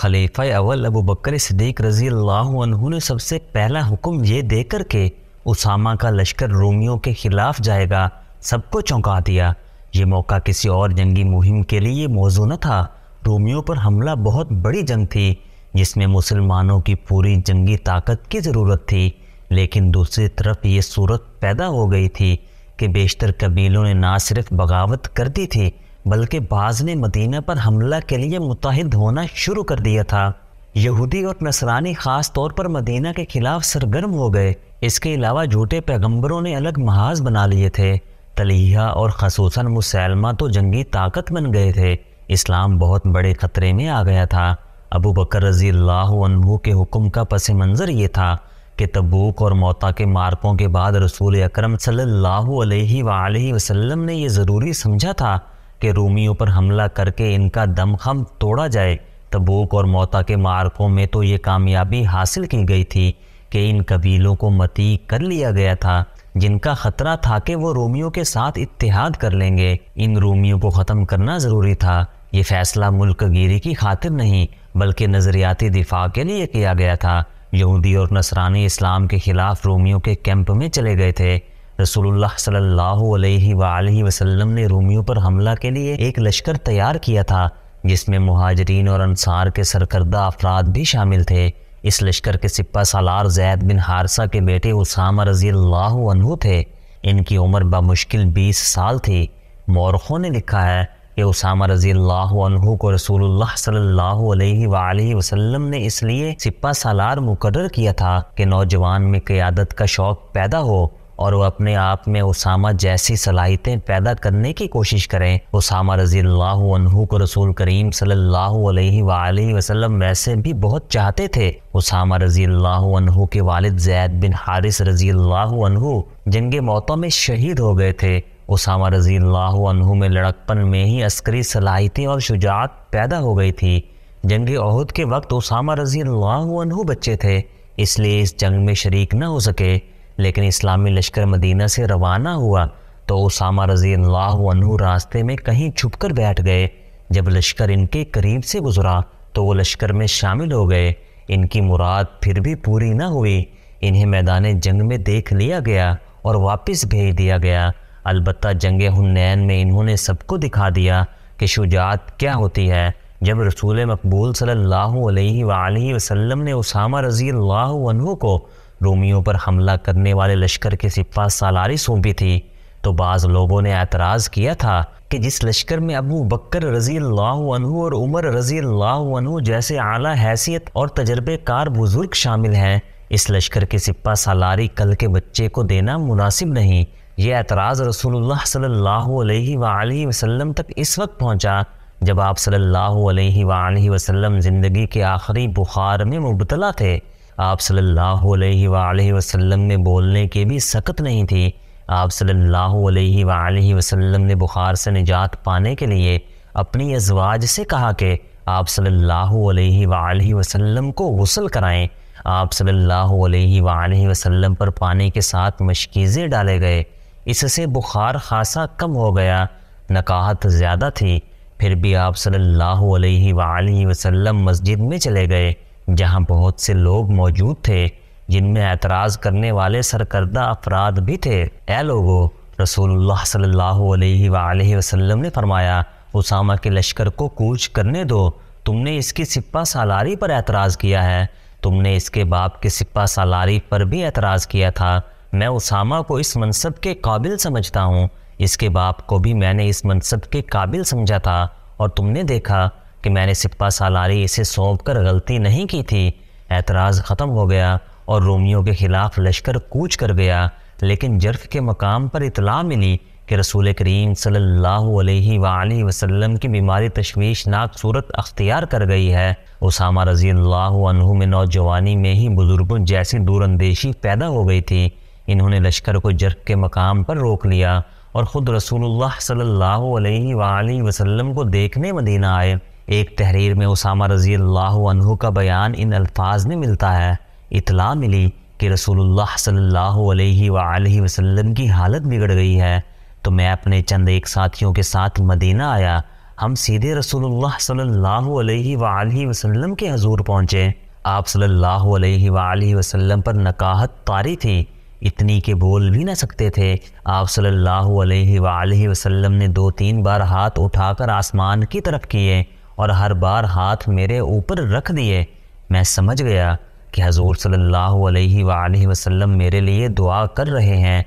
خلیفہ اول ابو بکر صدیق رضی اللہ عنہ نے سب سے پہلا حکم یہ دے کر کہ اسامہ کا لشکر رومیوں کے خلاف جائے گا، سب کو چونکا دیا۔ یہ موقع کسی اور جنگی مہم کے لیے موزوں نہ تھا۔ رومیوں پر حملہ بہت بڑی جنگ تھی جس میں مسلمانوں کی پوری جنگی طاقت کی ضرورت تھی، لیکن دوسری طرف یہ صورت پیدا ہو گئی تھی کہ بیشتر قبیلوں نے نہ صرف بغاوت کر دی تھی بلکہ بعض نے مدینہ پر حملہ کے لیے متحد ہونا شروع کر دیا تھا۔ یہودی اور نصرانی خاص طور پر مدینہ کے خلاف سرگرم ہو گئے۔ اس کے علاوہ جھوٹے پیغمبروں نے الگ محاذ بنا لیے تھے۔ طلحہ اور خصوصاً مسیلمہ تو جنگی طاقت بن گئے تھے۔ اسلام بہت بڑے خطرے میں آ گیا تھا۔ ابو بکر رضی اللہ عنہ کے حکم کا پس منظر یہ تھا کہ تبوک اور موتا کے مارکوں کے بعد رسول اکرم صلی اللہ علیہ وآلہ وسلم نے یہ ضروری سمجھا تھا کہ رومیوں پر حملہ کر کے ان کا دم خم توڑا جائے۔ تبوک اور موتا کے مارکوں میں تو یہ کامیابی حاصل کی گئی تھی کہ ان قبیلوں کو مطیع کر لیا گیا تھا جن کا خطرہ تھا کہ وہ رومیوں کے ساتھ اتحاد کر لیں گے۔ ان رومیوں کو ختم کرنا ضروری تھا۔ یہ فیصلہ ملک گیری کی خاطر نہیں بلکہ نظریاتی دفاع کے لیے کیا گیا تھا۔ یہودی اور نصرانی اسلام کے خلاف رومیوں کے کیمپ میں چلے گئے تھے۔ رسول اللہ صلی اللہ علیہ وآلہ وسلم نے رومیوں پر حملہ کے لیے ایک لشکر تیار کیا تھا جس میں مہاجرین اور انصار کے سرکردہ افراد بھی شامل تھے۔ اس لشکر کے سپہ سالار زید بن حارثہ کے بیٹے اسامہ رضی اللہ عنہ تھے۔ ان کی عمر بمشکل 20 سال تھی۔ مورخوں نے لکھا ہے کہ اسامہ رضی اللہ عنہ کو رسول اللہ صلی اللہ علیہ وآلہ وسلم نے اس لیے سپہ سالار مقرر کیا تھا کہ نوجوان میں قیادت کا شوق پیدا ہو اور وہ اپنے آپ میں اسامہ جیسی صلاحیتیں پیدا کرنے کی کوشش کریں۔ اسامہ رضی اللہ عنہ کو رسول کریم صلی اللہ علیہ وآلہ وسلم ویسے بھی بہت چاہتے تھے۔ اسامہ رضی اللہ عنہ کے والد زید بن حارث رضی اللہ عنہ جنگ موتا میں شہید ہو گئے تھے۔ اسامہ رضی اللہ عنہ میں لڑکپن میں ہی عسکری صلاحیتیں اور شجاعت پیدا ہو گئی تھی۔ جنگ احد کے وقت اسامہ رضی اللہ عنہ بچے تھے، اس لیے اس جنگ میں شریک نہ ہو سکے، لیکن اسلامی لشکر مدینہ سے روانہ ہوا تو اسامہ رضی اللہ عنہ راستے میں کہیں چھپ کر بیٹھ گئے۔ جب لشکر ان کے قریب سے گزرا تو وہ لشکر میں شامل ہو گئے۔ ان کی مراد پھر بھی پوری نہ ہوئی۔ انہیں میدان جنگ میں دیکھ لیا گیا اور واپس بھیج دیا گیا۔ البتہ جنگ حنین میں انہوں نے سب کو دکھا دیا کہ شجاعت کیا ہوتی ہے۔ جب رسول مقبول صلی اللہ علیہ وآلہ وسلم نے اسامہ رضی اللہ عنہ کو رومیوں پر حملہ کرنے والے لشکر کی سپہ سالاری سونپی تھی تو بعض لوگوں نے اعتراض کیا تھا کہ جس لشکر میں ابو بکر رضی اللہ عنہ اور عمر رضی اللہ عنہ جیسے اعلیٰ حیثیت اور تجربے کار بزرگ شامل ہیں، اس لشکر کی سپہ سالاری کل کے بچے کو دینا مناسب نہیں۔ یہ اعتراض رسول اللہ صلی اللہ علیہ وآلہ وسلم تک اس وقت پہنچا جب آپ صلی اللہ علیہ وآلہ وسلم زندگی کے آخری بخار میں مبتلا تھے۔ آپ صلی اللہ علیہ وآلہ وسلم میں بولنے کی بھی سکت نہیں تھی۔ آپ صلی اللہ علیہ وآلہ وسلم نے بخار سے نجات پانے کے لیے اپنی ازواج سے کہا کہ آپ صلی اللہ علیہ وآلہ وسلم کو غسل کرائیں۔ آپ صلی اللہ علیہ وآلہ وسلم پر پانی کے ساتھ مشکیزیں ڈالے گئے، اس سے بخار خاصا کم ہو گیا۔ نکاہت زیادہ تھی، پھر بھی آپ صلی اللہ علیہ وآلہ وسلم مسجد میں چلے گئے جہاں بہت سے لوگ موجود تھے جن میں اعتراض کرنے والے سرکردہ افراد بھی تھے۔ اے لوگو، رسول اللہ صلی اللہ علیہ وآلہ وسلم نے فرمایا اسامہ کے لشکر کو کوچ کرنے دو۔ تم نے اس کی سپہ سالاری پر اعتراض کیا ہے، تم نے اس کے باپ کے سپہ سالاری پر بھی اعتراض کیا تھا۔ میں اسامہ کو اس منصب کے قابل سمجھتا ہوں، اس کے باپ کو بھی میں نے اس منصب کے قابل سمجھا تھا، اور تم نے دیکھا کہ میں نے سپہ سالاری اسے سونپ کر غلطی نہیں کی تھی۔ اعتراض ختم ہو گیا اور رومیوں کے خلاف لشکر کوچ کر گیا، لیکن جرف کے مقام پر اطلاع ملی کہ رسول کریم صلی اللہ علیہ وآلہ وسلم کی بیماری تشویشناک صورت اختیار کر گئی ہے۔ اسامہ رضی اللہ عنہ میں نوجوانی میں ہی بزرگوں جیسی دور اندیشی پیدا ہو گئی تھی۔ انہوں نے لشکر کو جرف کے مقام پر روک لیا اور خود رسول اللہ صلی اللہ علیہ وآلہ وسلم کو دیکھنے مدینہ آئے۔ ایک تحریر میں اسامہ رضی اللہ عنہ کا بیان ان الفاظ میں ملتا ہے: اطلاع ملی کہ رسول اللہ صلی اللہ علیہ وآلہ وسلم کی حالت بگڑ گئی ہے تو میں اپنے چند ایک ساتھیوں کے ساتھ مدینہ آیا۔ ہم سیدھے رسول اللہ صلی اللہ علیہ وآلہ وسلم کے حضور پہنچے۔ آپ صلی اللہ علیہ وآلہ وسلم پر نکاہت طاری تھی، اتنی کہ بول بھی نہ سکتے تھے۔ آپ صلی اللہ علیہ وآلہ وسلم نے 2-3 بار ہاتھ اٹھا کر آسمان کی طرف کیے اور ہر بار ہاتھ میرے اوپر رکھ دیے۔ میں سمجھ گیا کہ حضور صلی اللہ علیہ وآلہ وسلم میرے لیے دعا کر رہے ہیں۔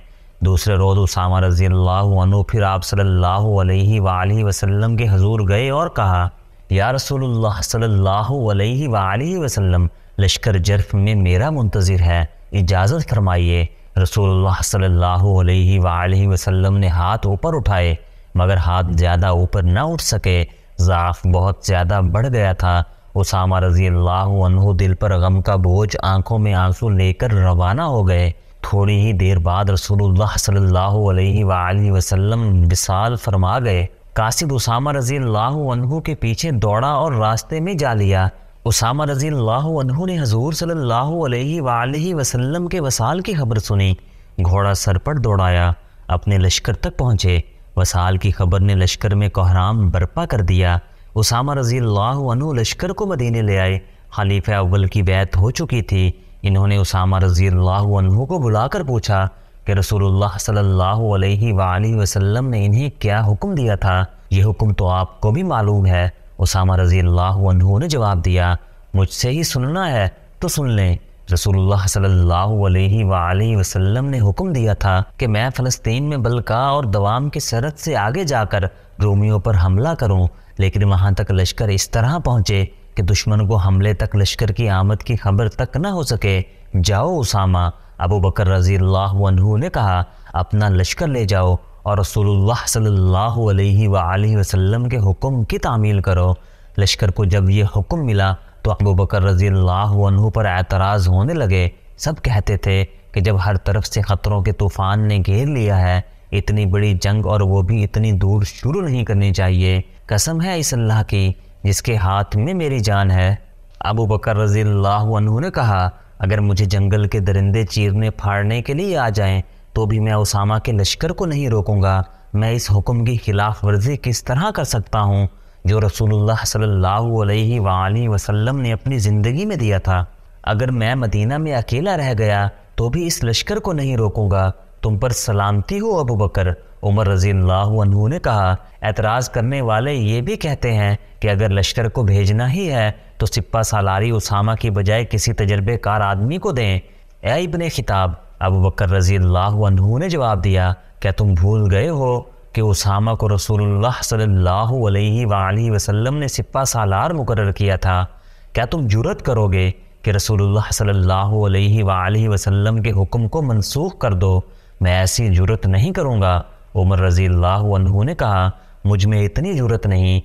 دوسرے روز اسامہ رضی اللہ عنہ پھر آپ صلی اللہ علیہ وآلہ وسلم کے حضور گئے اور کہا، یا رسول اللہ صلی اللہ علیہ وآلہ وسلم، لشکر جرف میں میرا منتظر ہے، اجازت فرمائیے۔ رسول اللہ صلی اللہ علیہ وآلہ وسلم نے ہاتھ اوپر اٹھائے مگر ہاتھ زیادہ اوپر نہ اٹھ سکے، ضعف بہت زیادہ بڑھ گیا تھا۔ اسامہ رضی اللہ عنہ دل پر غم کا بوجھ آنکھوں میں آنسو لے کر روانہ ہو گئے۔ تھوڑی ہی دیر بعد رسول اللہ صلی اللہ علیہ وآلہ وسلم وصال فرما گئے۔ قاصد اسامہ رضی اللہ عنہ کے پیچھے دوڑا اور راستے میں جا لیا۔ اسامہ رضی اللہ عنہ نے حضور صلی اللہ علیہ وآلہ وسلم کے وصال کی خبر سنی، گھوڑا سر پر دوڑایا، اپنے لشکر تک پہنچے۔ وصال کی خبر نے لشکر میں کوہرام برپا کر دیا۔ اسامہ رضی اللہ عنہ لشکر کو مدینے لے آئے۔ خلیفہ اول کی بیعت ہو چکی تھی۔ انہوں نے اسامہ رضی اللہ عنہ کو بلا کر پوچھا کہ رسول اللہ صلی اللہ علیہ وآلہ وسلم نے انہیں کیا حکم دیا تھا؟ یہ حکم تو آپ کو بھی معلوم ہے۔ اسامہ رضی اللہ عنہ نے جواب دیا، مجھ سے ہی سننا ہے تو سن لیں۔ رسول اللہ صلی اللہ علیہ وآلہ وسلم نے حکم دیا تھا کہ میں فلسطین میں بلقاء اور دوام کی سرحد سے آگے جا کر رومیوں پر حملہ کروں، لیکن وہاں تک لشکر اس طرح پہنچے کہ دشمن کو حملے تک لشکر کی آمد کی خبر تک نہ ہو سکے۔ جاؤ اسامہ، ابو بکر رضی اللہ عنہ نے کہا، اپنا لشکر لے جاؤ اور رسول اللہ صلی اللہ علیہ وآلہ وسلم کے حکم کی تعمیل کرو۔ لشکر کو جب یہ حکم ملا تو ابو بکر رضی اللہ عنہ پر اعتراض ہونے لگے۔ سب کہتے تھے کہ جب ہر طرف سے خطروں کے طوفان نے گھیر لیا ہے، اتنی بڑی جنگ اور وہ بھی اتنی دور شروع نہیں کرنی چاہیے۔ قسم ہے اس اللہ کی جس کے ہاتھ میں میری جان ہے۔ ابو بکر رضی اللہ عنہ نے کہا، اگر مجھے جنگل کے درندے چیرنے پھاڑنے کے لیے آ جائیں تو بھی میں اسامہ کے لشکر کو نہیں روکوں گا۔ میں اس حکم کی خلاف ورزی کس طرح کر سکتا ہوں جو رسول اللہ صلی اللہ علیہ وآلہ وسلم نے اپنی زندگی میں دیا تھا؟ اگر میں مدینہ میں اکیلا رہ گیا تو بھی اس لشکر کو نہیں روکوں گا۔ تم پر سلامتی ہو ابو بکر۔ عمر رضی اللہ عنہ نے کہا، اعتراض کرنے والے یہ بھی کہتے ہیں کہ اگر لشکر کو بھیجنا ہی ہے تو سپہ سالاری اسامہ کی بجائے کسی تجربے کار آدمی کو دیں۔ اے ابن خطاب، ابو بکر رضی اللہ عنہ نے جواب دیا، کیا تم بھول گئے ہو کہ اسامہ کو رسول اللہ صلی اللہ علیہ وآلہ وسلم نے سپہ سالار مقرر کیا تھا؟ کیا تم جرأت کرو گے کہ رسول اللہ صلی اللہ علیہ وآلہ وسلم کے حکم کو منسوخ کر دو؟ میں ایسی جرأت نہیں کروں گا۔ عمر رضی اللہ عنہ نے کہا، مجھ میں اتنی جرأت نہیں۔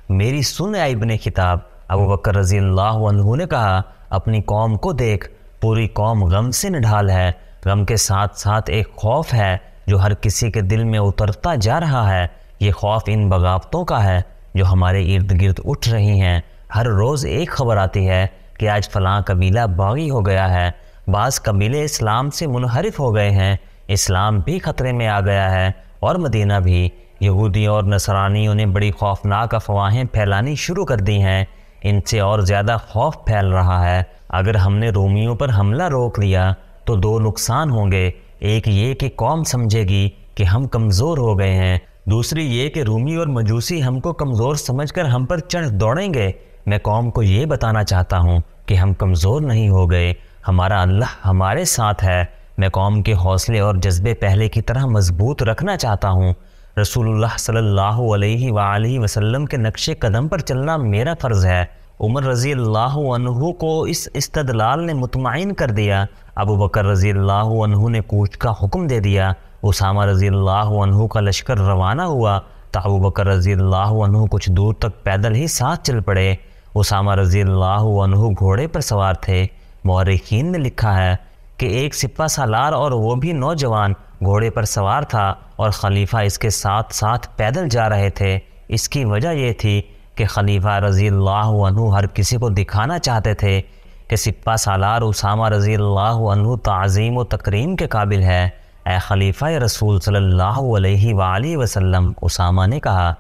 میری سن اے ابن خطاب۔ ابو بکر رضی اللہ عنہ نے کہا، اپنی قوم کو دیکھ، پوری قوم غم سے نڈھال ہے۔ غم کے ساتھ ساتھ ایک خوف ہے جو ہر کسی کے دل میں اترتا جا رہا ہے۔ یہ خوف ان بغاوتوں کا ہے جو ہمارے ارد گرد اٹھ رہی ہیں۔ ہر روز ایک خبر آتی ہے کہ آج فلاں قبیلہ باغی ہو گیا ہے، بعض قبیلے اسلام سے منحرف ہو گئے ہیں، اسلام بھی خطرے میں آ گیا ہے اور مدینہ بھی۔ یہودی اور نصرانیوں نے بڑی خوفناک افواہیں پھیلانی شروع کر دی ہیں، ان سے اور زیادہ خوف پھیل رہا ہے۔ اگر ہم نے رومیوں پر حملہ روک لیا تو 2 نقصان ہوں گے، ایک یہ کہ قوم سمجھے گی کہ ہم کمزور ہو گئے ہیں، دوسری یہ کہ رومی اور مجوسی ہم کو کمزور سمجھ کر ہم پر چڑھ دوڑیں گے۔ میں قوم کو یہ بتانا چاہتا ہوں کہ ہم کمزور نہیں ہو گئے، ہمارا اللہ ہمارے ساتھ ہے۔ میں قوم کے حوصلے اور جذبے پہلے کی طرح مضبوط رکھنا چاہتا ہوں۔ رسول اللہ صلی اللہ علیہ وآلہ وسلم کے نقش قدم پر چلنا میرا فرض ہے۔ عمر رضی اللہ عنہ کو اس استدلال نے مطمئن کر دیا۔ ابو بکر رضی اللہ عنہ نے کوچ کا حکم دے دیا۔ اسامہ رضی اللہ عنہ کا لشکر روانہ ہوا تو ابو بکر رضی اللہ عنہ کچھ دور تک پیدل ہی ساتھ چل پڑے۔ اسامہ رضی اللہ عنہ گھوڑے پر سوار تھے۔ مورخین نے لکھا ہے کہ ایک سپہ سالار اور وہ بھی نوجوان گھوڑے پر سوار تھا اور خلیفہ اس کے ساتھ ساتھ پیدل جا رہے تھے۔ اس کی وجہ یہ تھی کہ خلیفہ رضی اللہ عنہ ہر کسی کو دکھانا چاہتے تھے کہ سپہ سالار اسامہ رضی اللہ عنہ تعظیم و تکریم کے قابل ہے۔ اے خلیفہ رسول صلی اللہ علیہ وآلہ وسلم، اسامہ نے کہا،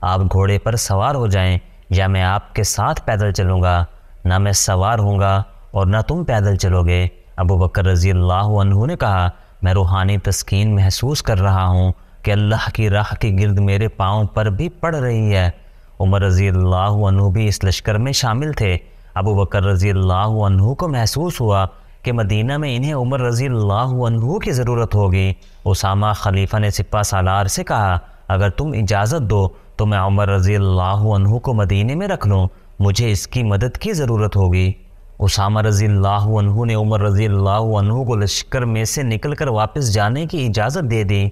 آپ گھوڑے پر سوار ہو جائیں یا میں آپ کے ساتھ پیدل چلوں گا۔ نہ میں سوار ہوں گا اور نہ تم پیدل چلو گے۔ ابو بکر رضی اللہ عنہ نے کہا، میں روحانی تسکین محسوس کر رہا ہوں کہ اللہ کی راہ کی گرد میرے پاؤں پر بھی پڑ رہی ہے۔ عمر رضی اللہ عنہ بھی اس لشکر میں شامل تھے۔ ابو بکر رضی اللہ عنہ کو محسوس ہوا کہ مدینہ میں انہیں عمر رضی اللہ عنہ کی ضرورت ہوگی۔ اسامہ خلیفہ نے سپہ سالار سے کہا، اگر تم اجازت دو تو میں عمر رضی اللہ عنہ کو مدینے میں رکھ لوں، مجھے اس کی مدد کی ضرورت ہوگی۔ اسامہ رضی اللہ عنہ نے عمر رضی اللہ عنہ کو لشکر میں سے نکل کر واپس جانے کی اجازت دے دی۔